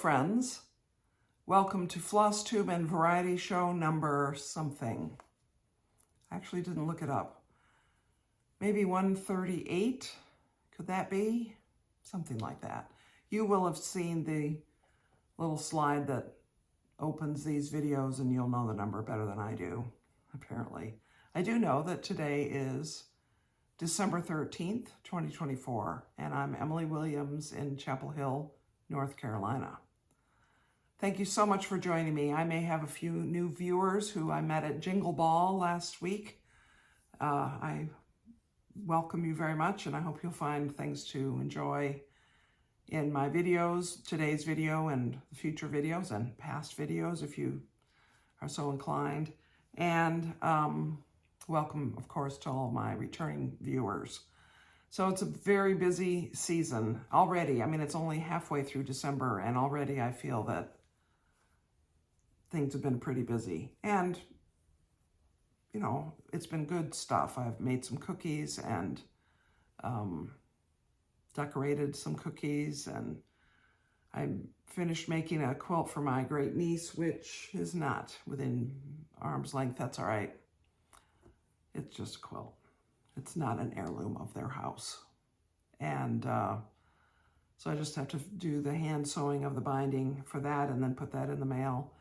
friends. Welcome to Flosstube and Variety Show number something. I actually didn't look it up. Maybe 138, could that be? Something like that. You will have seen the little slide that opens these videos and you'll know the number better than I do, apparently. I do know that today is December 13th, 2024, and I'm Emily Williams in Chapel Hill, North Carolina. Thank you so much for joining me. I may have a few new viewers who I met at Jingle Ball last week. I welcome you very much, and I hope you'll find things to enjoy in my videos, today's video and future videos and past videos if you are so inclined. And welcome, of course, to all my returning viewers. So it's a very busy season already. I mean, it's only halfway through December, and already I feel that things have been pretty busy. And, you know, it's been good stuff. I've made some cookies and decorated some cookies, and I finished making a quilt for my great niece, which is not within arm's length. That's all right. It's just a quilt. It's not an heirloom of their house. And so I just have to do the hand sewing of the binding for that and then put that in the mail.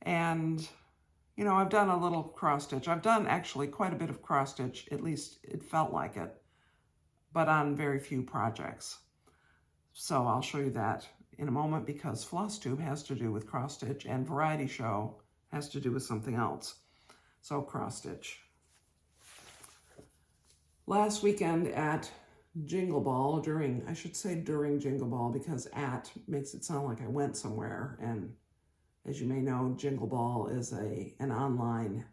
And, you know, I've done a little cross stitch. I've done actually quite a bit of cross stitch, at least it felt like it, but on very few projects. So I'll show you that in a moment, because Flosstube has to do with cross stitch and Variety Show has to do with something else. So cross stitch. Last weekend at Jingle Ball, I should say during Jingle Ball, because at makes it sound like I went somewhere. And as you may know, Jingle Ball is an online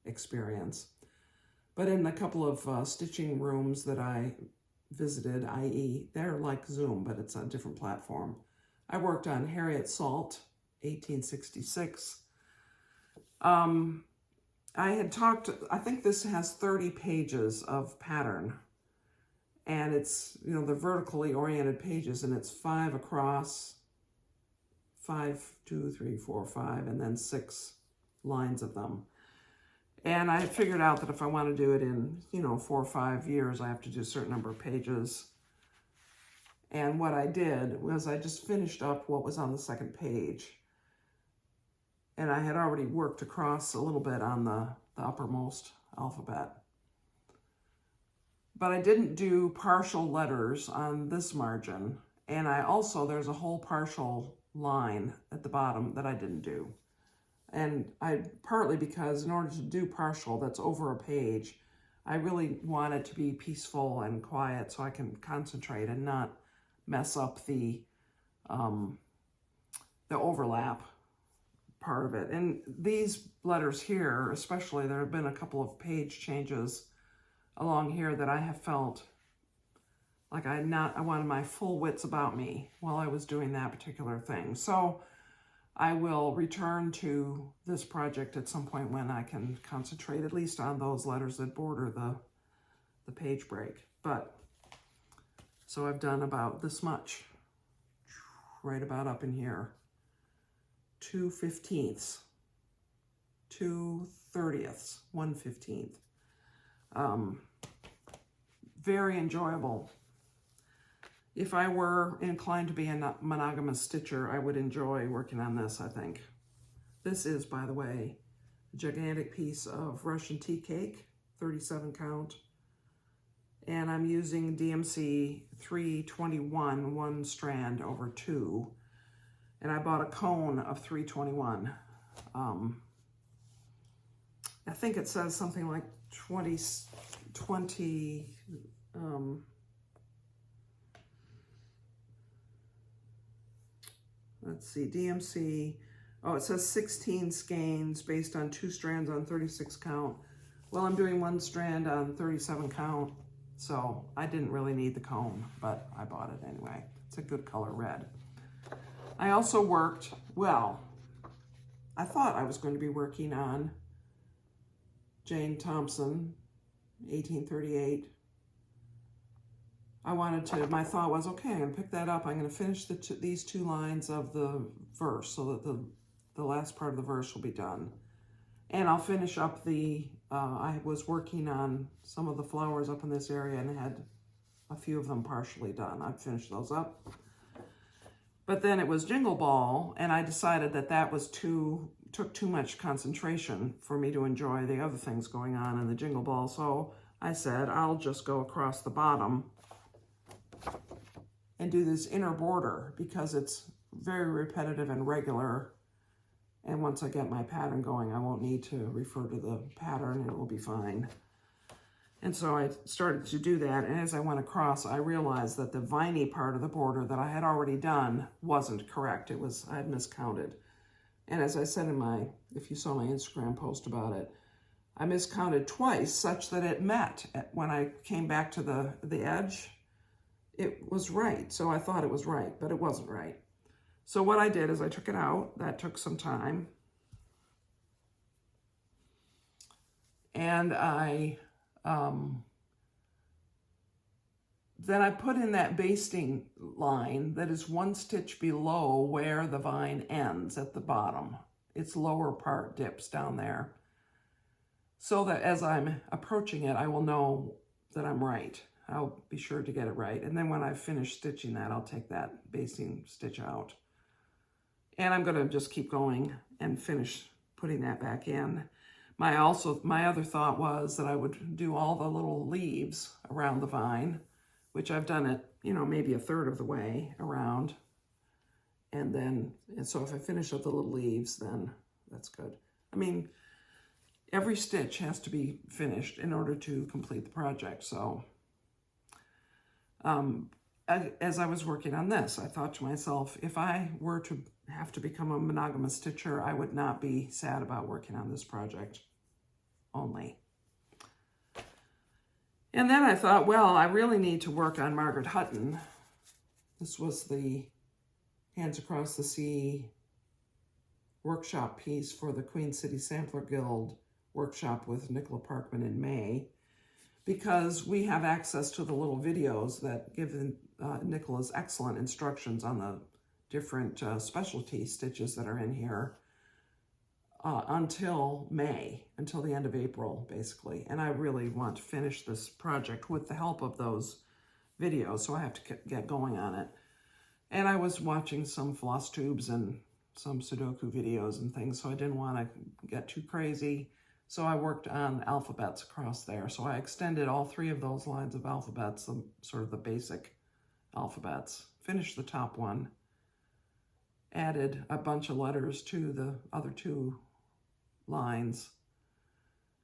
experience. But in a couple of stitching rooms that I visited, i.e. they're like Zoom, but it's a different platform. I worked on Harriet Salt, 1866. I had talked, I think this has 30 pages of pattern, and it's, you know, the vertically oriented pages, and it's 5 across, 5, 2, 3, 4, 5, and then 6 lines of them. And I figured out that if I want to do it in, you know, 4 or 5 years, I have to do a certain number of pages. And what I did was I just finished up what was on the second page. And I had already worked across a little bit on the uppermost alphabet. But I didn't do partial letters on this margin. And I also, there's a whole partial line at the bottom that I didn't do. And partly because in order to do partial that's over a page, I really want it to be peaceful and quiet so I can concentrate and not mess up the overlap part of it. And these letters here, especially, there have been a couple of page changes along here that I have felt like I wanted my full wits about me while I was doing that particular thing. So I will return to this project at some point when I can concentrate at least on those letters that border the page break. But so I've done about this much, right about up in here. 2 15ths, 2 30ths, 1 15th. Very enjoyable. If I were inclined to be a monogamous stitcher, I would enjoy working on this, I think. This is, by the way, a gigantic piece of Russian tea cake, 37 count. And I'm using DMC 321, 1 strand over 2. And I bought a cone of 321. I think it says something like 20, let's see, DMC, it says 16 skeins based on 2 strands on 36 count. Well, I'm doing 1 strand on 37 count, so I didn't really need the cone, but I bought it anyway. It's a good color red. I also worked, well, I thought I was going to be working on Jane Thompson, 1838. my thought was, okay, I'm going to pick that up. I'm going to finish these 2 lines of the verse so that the last part of the verse will be done. And I'll finish up I was working on some of the flowers up in this area and had a few of them partially done. I'd finished those up. But then it was Jingle Ball, and I decided that took too much concentration for me to enjoy the other things going on in the Jingle Ball. So I said, I'll just go across the bottom and do this inner border because it's very repetitive and regular. And once I get my pattern going, I won't need to refer to the pattern and it will be fine. And so I started to do that. And as I went across, I realized that the viney part of the border that I had already done wasn't correct. I had miscounted. And as I said if you saw my Instagram post about it, I miscounted twice such that it met. When I came back to the edge, it was right. So I thought it was right, but it wasn't right. So what I did is I took it out. That took some time. And then I put in that basting line that is 1 stitch below where the vine ends at the bottom. Its lower part dips down there. So that as I'm approaching it, I will know that I'm right. I'll be sure to get it right. And then when I finish stitching that, I'll take that basting stitch out. And I'm going to just keep going and finish putting that back in. My other thought was that I would do all the little leaves around the vine, which I've done it, maybe 1/3 of the way around. And so if I finish up the little leaves, then that's good. I mean, every stitch has to be finished in order to complete the project. So as I was working on this, I thought to myself, if I were to have to become a monogamous stitcher, I would not be sad about working on this project only. And then I thought, well, I really need to work on Margaret Hutton. This was the Hands Across the Sea workshop piece for the Queen City Sampler Guild workshop with Nicola Parkman in May, because we have access to the little videos that give Nicola's excellent instructions on the different specialty stitches that are in here until May, until the end of April, basically. And I really want to finish this project with the help of those videos, so I have to get going on it. And I was watching some Flosstubes and some Sudoku videos and things, so I didn't want to get too crazy. So I worked on alphabets across there. So I extended all 3 of those lines of alphabets, sort of the basic alphabets, finished the top one, added a bunch of letters to the other 2 lines,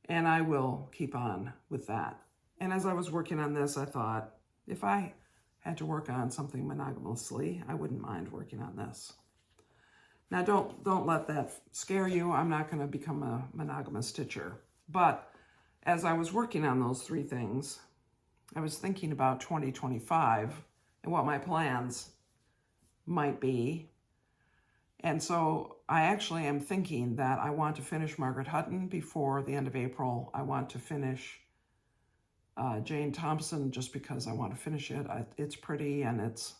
and I will keep on with that. And as I was working on this, I thought, if I had to work on something monogamously, I wouldn't mind working on this. Now, don't let that scare you. I'm not going to become a monogamous stitcher. But as I was working on those 3 things, I was thinking about 2025 and what my plans might be. And so I actually am thinking that I want to finish Margaret Hutton before the end of April. I want to finish Jane Thompson just because I want to finish it. It's pretty and it's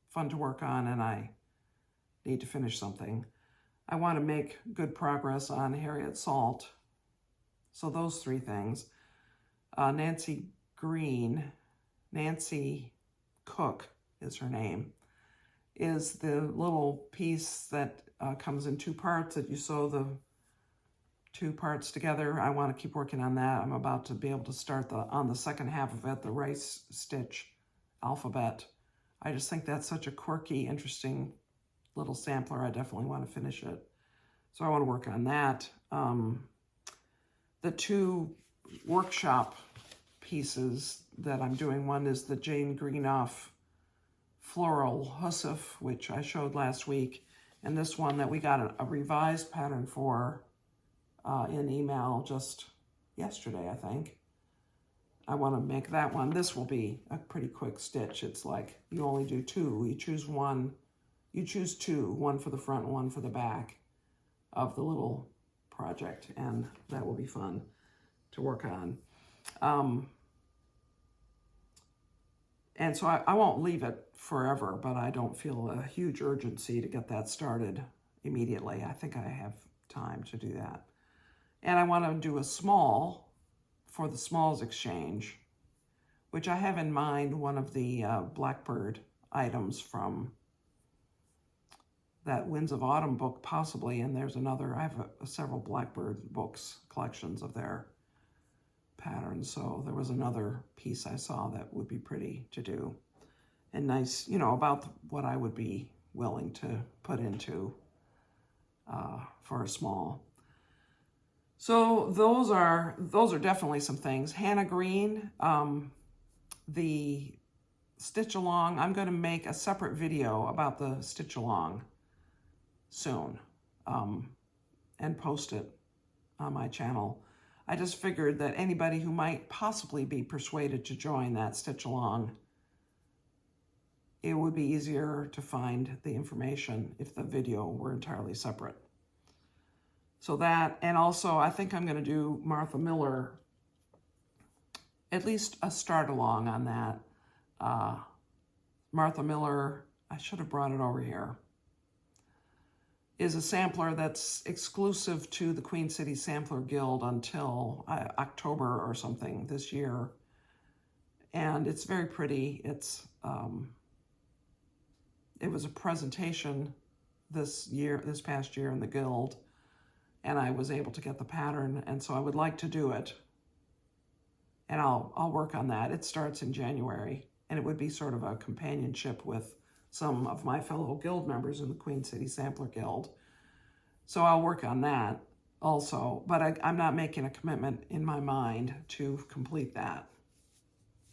fun to work on, and I need to finish something. I want to make good progress on Harriet Salt. So those 3 things. Nancy Cook is her name, is the little piece that comes in 2 parts that you sew the 2 parts together. I want to keep working on that. I'm about to be able to start on the second half of it, the rice stitch alphabet. I just think that's such a quirky, interesting little sampler. I definitely want to finish it. So I want to work on that. The 2 workshop pieces that I'm doing, one is the Jane Greenough Floral Hussif, which I showed last week, and this one that we got a revised pattern for in email just yesterday, I think. I want to make that one. This will be a pretty quick stitch. It's like you only do 2. You choose 1. You choose 2, one for the front and one for the back of the little project, and that will be fun to work on. And so I won't leave it forever, but I don't feel a huge urgency to get that started immediately. I think I have time to do that. And I want to do a small for the smalls exchange, which I have in mind one of the Blackbird items from that Winds of Autumn book, possibly, and there's another. I have several Blackbird books, collections of their patterns, so there was another piece I saw that would be pretty to do, and nice, you know, about what I would be willing to put into for a small. So those are definitely some things. Hannah Green, the stitch along, I'm going to make a separate video about the stitch along soon, and post it on my channel. I just figured that anybody who might possibly be persuaded to join that stitch along, it would be easier to find the information if the video were entirely separate. So that, and also I think I'm going to do Martha Miller, at least a start along on that. Martha Miller, I should have brought it over here, is a sampler that's exclusive to the Queen City Sampler Guild until October or something this year. And it's very pretty. It's it was a presentation this past year in the Guild, and I was able to get the pattern, and so I would like to do it. And I'll work on that. It starts in January, and it would be sort of a companionship with some of my fellow guild members in the Queen City Sampler Guild. So I'll work on that also, but I'm not making a commitment in my mind to complete that,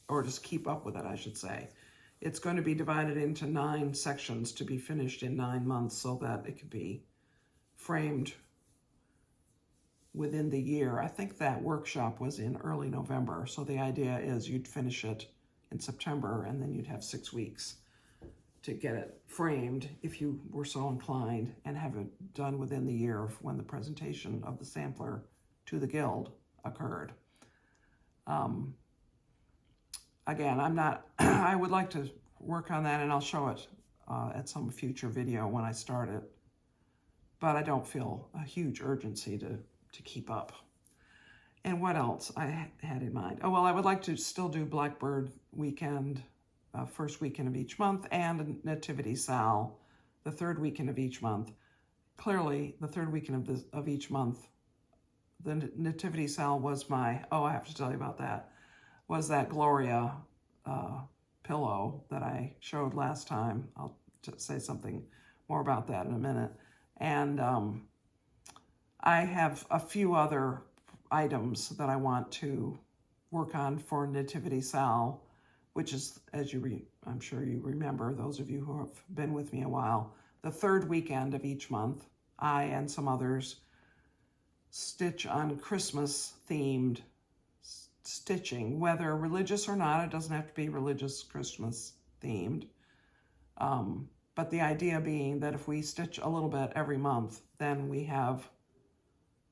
or just keep up with it, I should say. It's going to be divided into 9 sections to be finished in 9 months so that it could be framed within the year. I think that workshop was in early November, so the idea is you'd finish it in September, and then you'd have 6 weeks to get it framed if you were so inclined, and have it done within the year of when the presentation of the sampler to the Guild occurred. Again, I would like to work on that, and I'll show it at some future video when I start it, but I don't feel a huge urgency to keep up. And what else I had in mind? Oh, well, I would like to still do Blackbird weekend, first weekend of each month, and Nativity Sal, the third weekend of each month. Clearly, the third weekend of each month, the Nativity Sal was my, I have to tell you about that, was that Gloria pillow that I showed last time. I'll say something more about that in a minute. And I have a few other items that I want to work on for Nativity Sal, which is, as I'm sure you remember, those of you who have been with me a while, the third weekend of each month, I and some others stitch on Christmas-themed stitching, whether religious or not. It doesn't have to be religious Christmas-themed. But the idea being that if we stitch a little bit every month, then we have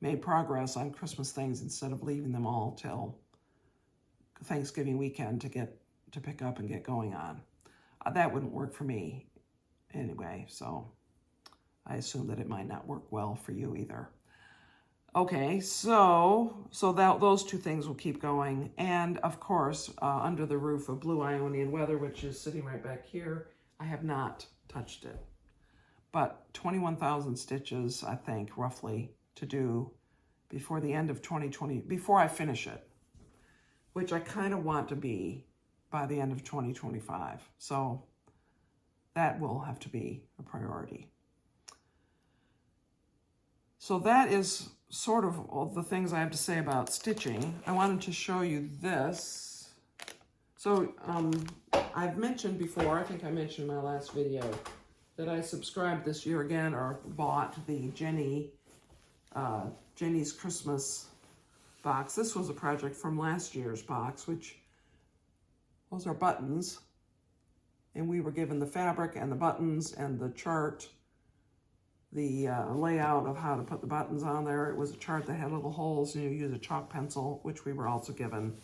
made progress on Christmas things instead of leaving them all till Thanksgiving weekend to pick up and get going on. That wouldn't work for me anyway, so I assume that it might not work well for you either. Okay, so those 2 things will keep going. And of course, Under the Roof of Blue Ionian Weather, which is sitting right back here, I have not touched it. But 21,000 stitches, I think, roughly, to do before the end of 2020, before I finish it, which I kind of want to be by the end of 2025. So that will have to be a priority. So that is sort of all the things I have to say about stitching. I wanted to show you this. So I've mentioned before, I think I mentioned in my last video, that I subscribed this year again, or bought the Jenny's Christmas box. This was a project from last year's box, which, those are buttons. And we were given the fabric and the buttons and the chart, the layout of how to put the buttons on there. It was a chart that had little holes, and you use a chalk pencil, which we were also given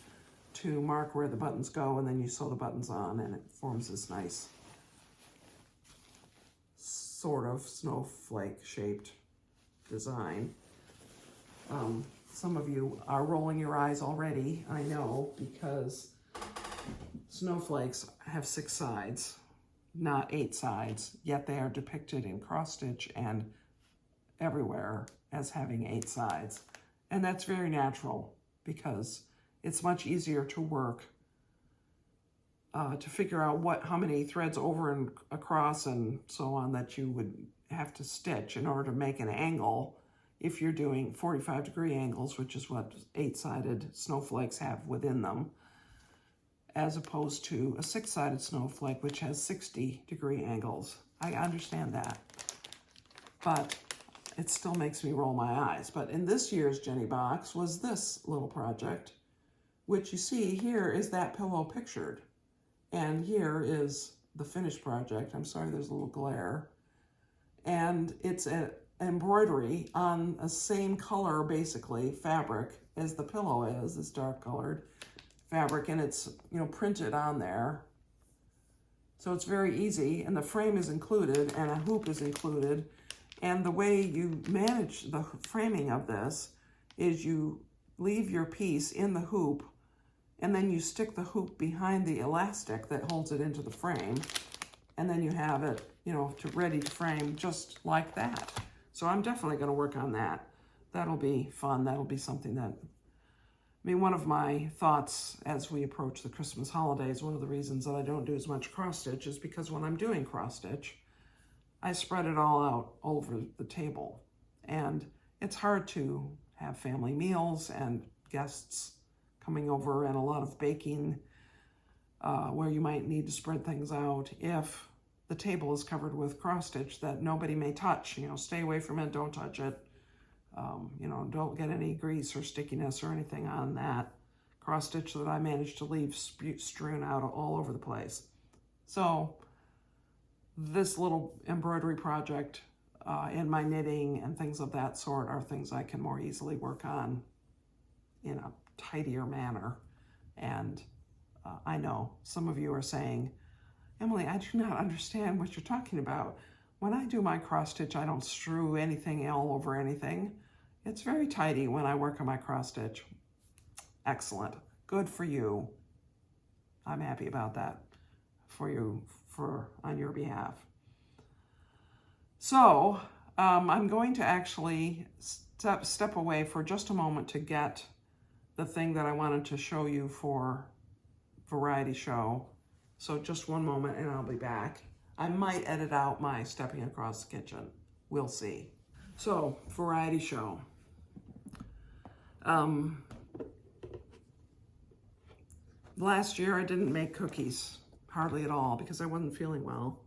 to mark where the buttons go, and then you sew the buttons on, and it forms this nice sort of snowflake shaped design. Some of you are rolling your eyes already, I know, because snowflakes have 6 sides, not 8 sides, yet they are depicted in cross stitch and everywhere as having 8 sides. And that's very natural because it's much easier to work to figure out how many threads over and across and so on that you would have to stitch in order to make an angle if you're doing 45-degree angles, which is what 8-sided snowflakes have within them, as opposed to a 6-sided snowflake, which has 60-degree angles. I understand that, but it still makes me roll my eyes. But in this year's Jenny box was this little project, which you see here is that pillow pictured. And here is the finished project. I'm sorry, there's a little glare. And it's an embroidery on a same color, basically, fabric as the pillow is, this dark colored fabric, and it's, you know, printed on there. So it's very easy, and the frame is included, and a hoop is included. And the way you manage the framing of this is you leave your piece in the hoop, and then you stick the hoop behind the elastic that holds it into the frame, and then you have it, you know, ready to frame just like that. So I'm definitely going to work on that. That'll be fun. That'll be something that, I mean, one of my thoughts as we approach the Christmas holidays, one of the reasons that I don't do as much cross stitch is because when I'm doing cross stitch, I spread it all out over the table. And it's hard to have family meals and guests coming over and a lot of baking where you might need to spread things out if the table is covered with cross stitch that nobody may touch. You know, stay away from it, don't touch it. You know, don't get any grease or stickiness or anything on that cross stitch that I managed to leave strewn out all over the place. So this little embroidery project in my knitting and things of that sort are things I can more easily work on in a tidier manner. And I know some of you are saying, Emily, I do not understand what you're talking about. When I do my cross stitch, I don't strew anything all over anything. It's very tidy when I work on my cross stitch. Excellent. Good for you. I'm happy about that for you, on your behalf. So I'm going to actually step away for just a moment to get the thing that I wanted to show you for variety show. So just one moment and I'll be back. I might edit out my stepping across the kitchen. We'll see. So, variety show. Last year I didn't make cookies, hardly at all, because I wasn't feeling well.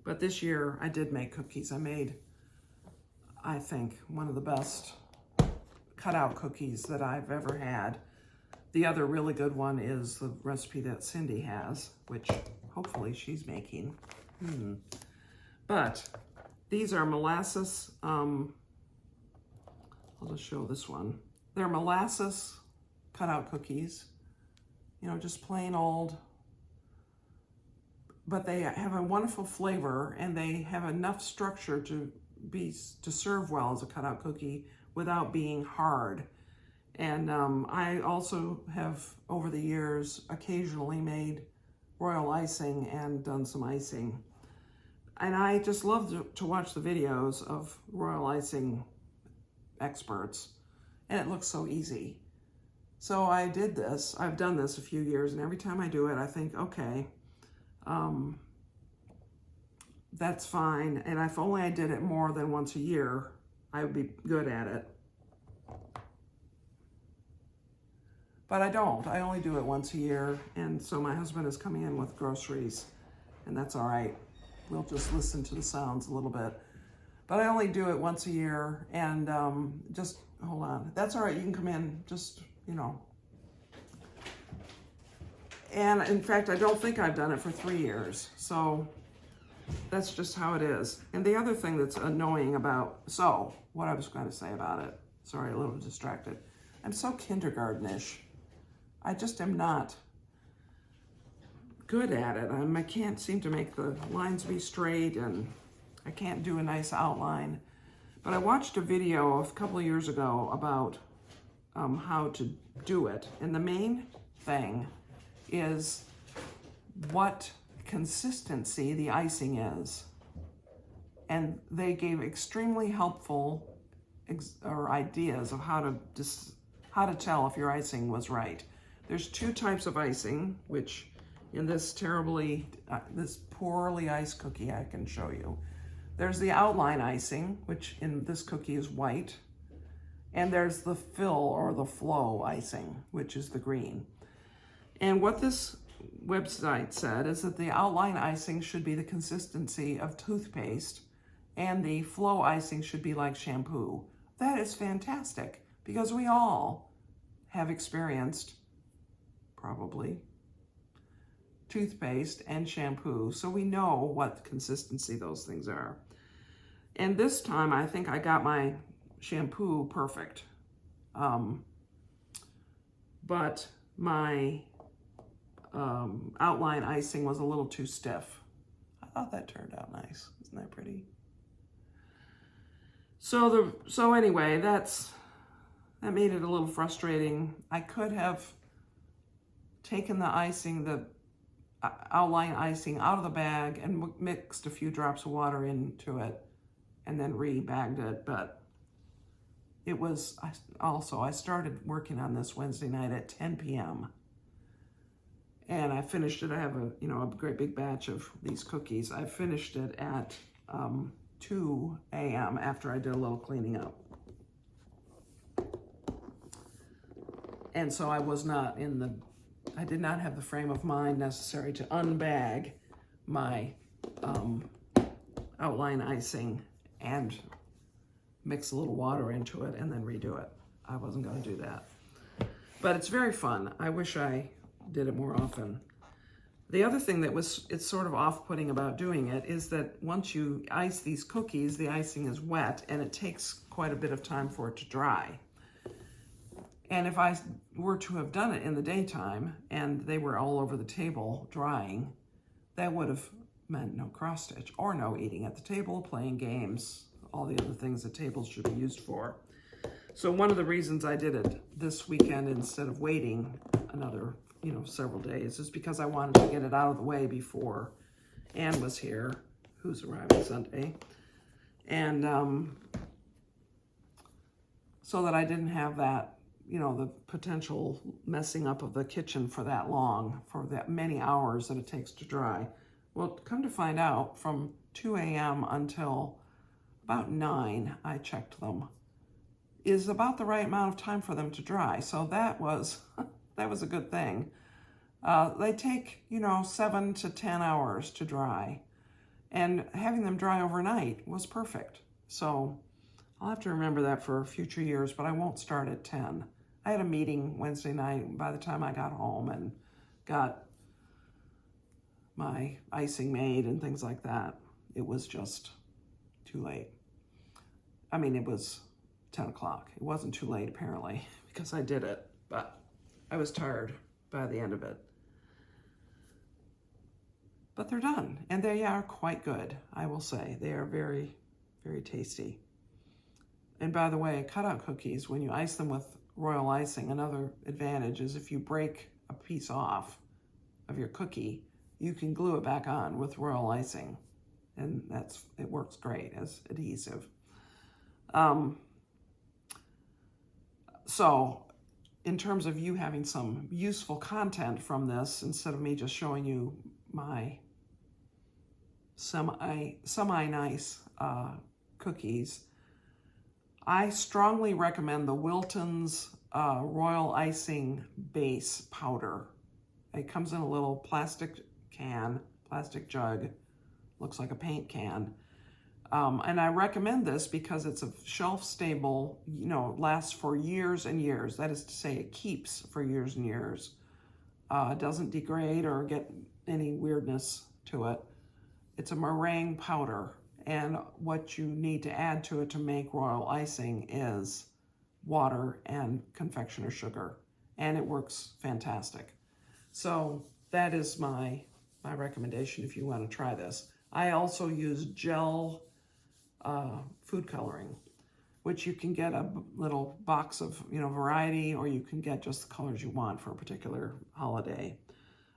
But this year I did make cookies. I made, I think, one of the best cutout cookies that I've ever had. The other really good one is the recipe that Cindy has, which hopefully she's making. But these are molasses, I'll just show this one. They're molasses cutout cookies, you know, just plain old, but they have a wonderful flavor and they have enough structure to serve well as a cutout cookie without being hard. And I also have, over the years, occasionally made royal icing and done some icing. And I just love to watch the videos of royal icing experts, and it looks so easy. So I did this. I've done this a few years, and every time I do it, I think, okay, that's fine. And if only I did it more than once a year, I would be good at it. But I don't. I only do it once a year, and so my husband is coming in with groceries, and that's all right. We'll just listen to the sounds a little bit. But I only do it once a year, and just, hold on. That's all right, you can come in, just, you know. And in fact, I don't think I've done it for 3 years, so that's just how it is. And the other thing that's annoying about, so, what I was going to say about it, sorry, a little distracted. I'm so kindergartenish. I just am not good at it. I can't seem to make the lines be straight, and I can't do a nice outline. But I watched a video a couple of years ago about how to do it. And the main thing is what consistency the icing is. And they gave extremely helpful ideas of how to tell if your icing was right. There's two types of icing, which in this this poorly iced cookie I can show you. There's the outline icing, which in this cookie is white. And there's the fill or the flow icing, which is the green. And what this website said is that the outline icing should be the consistency of toothpaste, and the flow icing should be like shampoo. That is fantastic, because we all have experienced, probably, toothpaste and shampoo, so we know what consistency those things are. And this time I think I got my shampoo perfect, but my outline icing was a little too stiff. I thought that turned out nice. Isn't that pretty? So anyway, that made it a little frustrating. I could have taken the icing, the outline icing out of the bag and mixed a few drops of water into it and then re-bagged it, but it was, I started working on this Wednesday night at 10 p.m. and I finished it. I have a great big batch of these cookies. I finished it at 2 a.m. after I did a little cleaning up. And so I was not I did not have the frame of mind necessary to unbag my outline icing and mix a little water into it and then redo it. I wasn't going to do that. But it's very fun. I wish I did it more often. The other thing it's sort of off-putting about doing it is that once you ice these cookies, the icing is wet and it takes quite a bit of time for it to dry. And if I were to have done it in the daytime and they were all over the table drying, that would have meant no cross stitch or no eating at the table, playing games, all the other things that tables should be used for. So one of the reasons I did it this weekend instead of waiting another, several days is because I wanted to get it out of the way before Anne was here, who's arriving Sunday. And so that I didn't have that, the potential messing up of the kitchen for that long, for that many hours that it takes to dry. Well, come to find out, from 2 a.m. until about 9, I checked them, is about the right amount of time for them to dry. So that was a good thing. They take, 7 to 10 hours to dry, and having them dry overnight was perfect. So I'll have to remember that for future years, but I won't start at 10. I had a meeting Wednesday night by the time I got home and got my icing made and things like that. It was just too late. I mean, it was 10 o'clock. It wasn't too late, apparently, because I did it, but I was tired by the end of it. But they're done, and they are quite good, I will say. They are very, very tasty. And by the way, cutout cookies, when you ice them with royal icing, another advantage is if you break a piece off of your cookie, you can glue it back on with royal icing, and it works great as adhesive. So in terms of you having some useful content from this, instead of me just showing you my semi-nice cookies, I strongly recommend the Wilton's Royal Icing Base Powder. It comes in a little plastic jug, looks like a paint can. And I recommend this because it's a shelf-stable, lasts for years and years. That is to say, it keeps for years and years. It doesn't degrade or get any weirdness to it. It's a meringue powder. And what you need to add to it to make royal icing is water and confectioner's sugar. and it works fantastic. So that is my recommendation if you want to try this. I also use gel food coloring, which you can get a little box of, variety, or you can get just the colors you want for a particular holiday.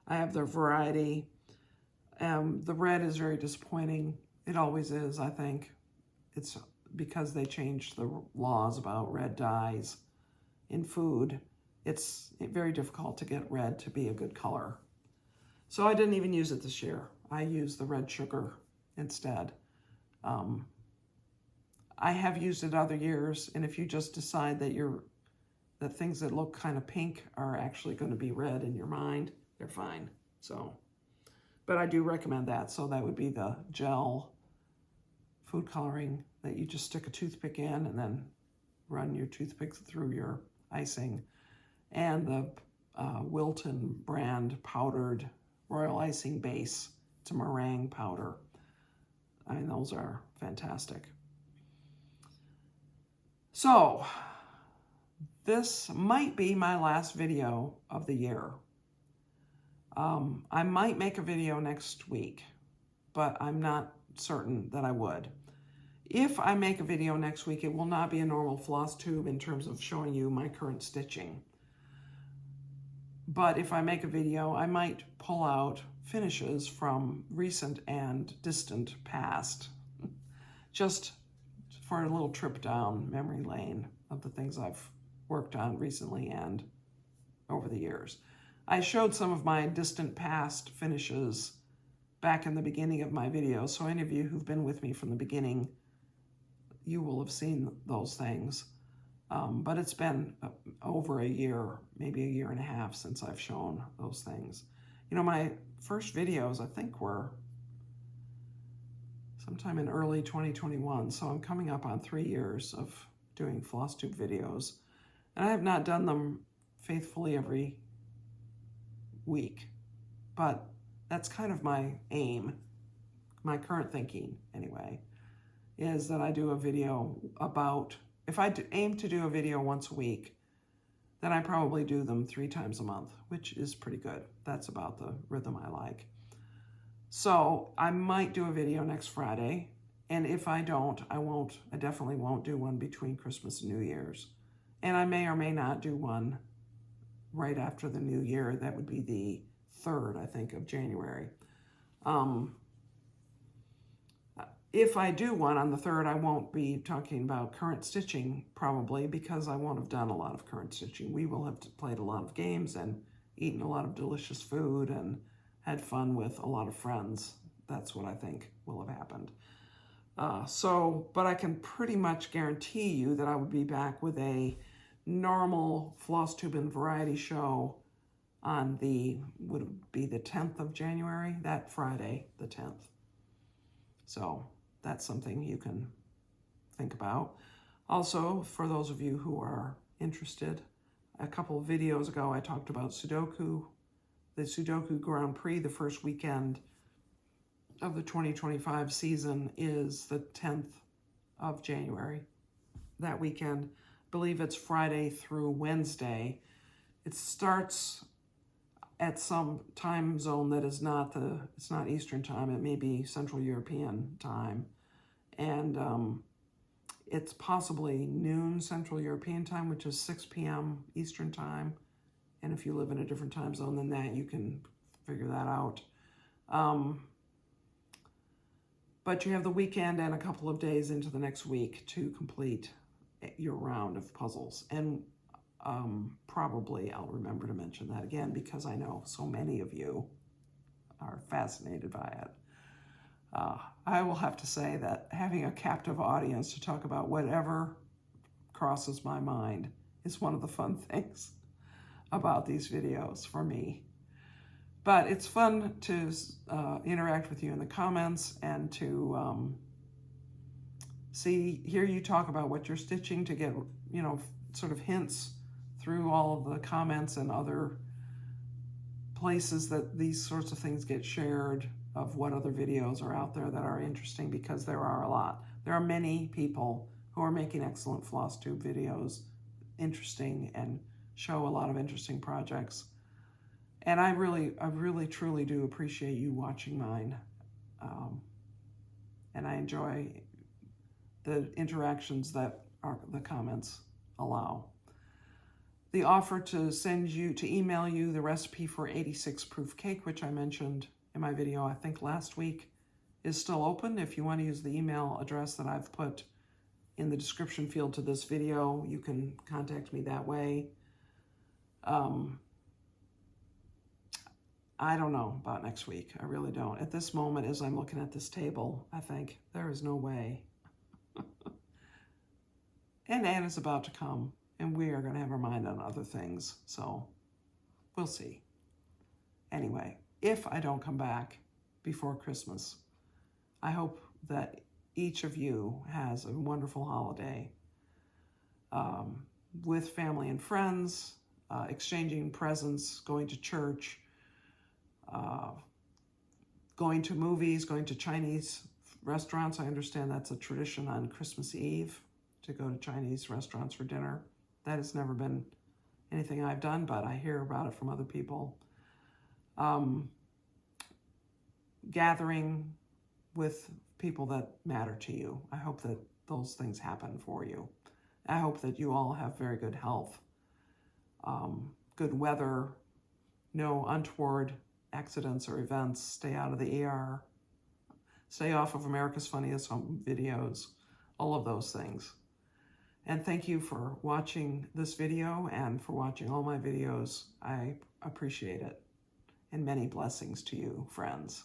I have the variety. The red is very disappointing. It always is, I think. It's because they changed the laws about red dyes in food. It's very difficult to get red to be a good color. So I didn't even use it this year. I used the red sugar instead. I have used it other years, and if you just decide that things that look kind of pink are actually going to be red in your mind, they're fine. So, but I do recommend that. So that would be the gel food coloring that you just stick a toothpick in and then run your toothpick through your icing, and the Wilton brand powdered royal icing base. It's a meringue powder. I mean, those are fantastic. So this might be my last video of the year. I might make a video next week, but I'm not certain that I would. If I make a video next week, it will not be a normal floss tube in terms of showing you my current stitching. But if I make a video, I might pull out finishes from recent and distant past, just for a little trip down memory lane of the things I've worked on recently and over the years. I showed some of my distant past finishes back in the beginning of my video, so any of you who've been with me from the beginning, you will have seen those things. But it's been over a year, maybe a year and a half since I've shown those things. My first videos, I think, were sometime in early 2021, so I'm coming up on 3 years of doing Flosstube videos. And I have not done them faithfully every week, but that's kind of my aim, my current thinking anyway, is that I do a video about, if I aim to do a video once a week, then I probably do them 3 times a month, which is pretty good. That's about the rhythm I like. So I might do a video next Friday, and if I don't, I definitely won't do one between Christmas and New Year's. And I may or may not do one right after the New Year. That would be the 3rd, I think, of January. If I do one on the 3rd, I won't be talking about current stitching, probably, because I won't have done a lot of current stitching. We will have played a lot of games and eaten a lot of delicious food and had fun with a lot of friends. That's what I think will have happened. But I can pretty much guarantee you that I would be back with a normal Flosstube and variety show on would it be the 10th of January? That Friday, the 10th. So that's something you can think about. Also, for those of you who are interested, a couple of videos ago I talked about Sudoku. The Sudoku Grand Prix, the first weekend of the 2025 season, is the 10th of January. That weekend, I believe it's Friday through Wednesday. It starts at some time zone that is it's not Eastern time, it may be Central European time. And it's possibly noon Central European time, which is 6 p.m. Eastern time. And if you live in a different time zone than that, you can figure that out. But you have the weekend and a couple of days into the next week to complete your round of puzzles. And probably I'll remember to mention that again, because I know so many of you are fascinated by it. I will have to say that having a captive audience to talk about whatever crosses my mind is one of the fun things about these videos for me. But it's fun to interact with you in the comments and to hear you talk about what you're stitching, to get, sort of hints through all of the comments and other places that these sorts of things get shared, of what other videos are out there that are interesting, because there are a lot. There are many people who are making excellent Flosstube videos, interesting and show a lot of interesting projects. And I really, truly do appreciate you watching mine. And I enjoy the interactions that the comments allow. The offer to email you the recipe for 86 proof cake, which I mentioned in my video, I think last week, is still open. If you want to use the email address that I've put in the description field to this video, you can contact me that way. I don't know about next week. I really don't. At this moment, as I'm looking at this table, I think there is no way. And Anna's about to come, and we are going to have our mind on other things. So we'll see. Anyway, if I don't come back before Christmas, I hope that each of you has a wonderful holiday with family and friends, exchanging presents, going to church, going to movies, going to Chinese restaurants. I understand that's a tradition on Christmas Eve to go to Chinese restaurants for dinner. That has never been anything I've done, but I hear about it from other people. Gathering with people that matter to you. I hope that those things happen for you. I hope that you all have very good health, good weather, no untoward accidents or events, stay out of the ER, stay off of America's Funniest Home Videos, all of those things. And thank you for watching this video and for watching all my videos. I appreciate it. And many blessings to you, friends.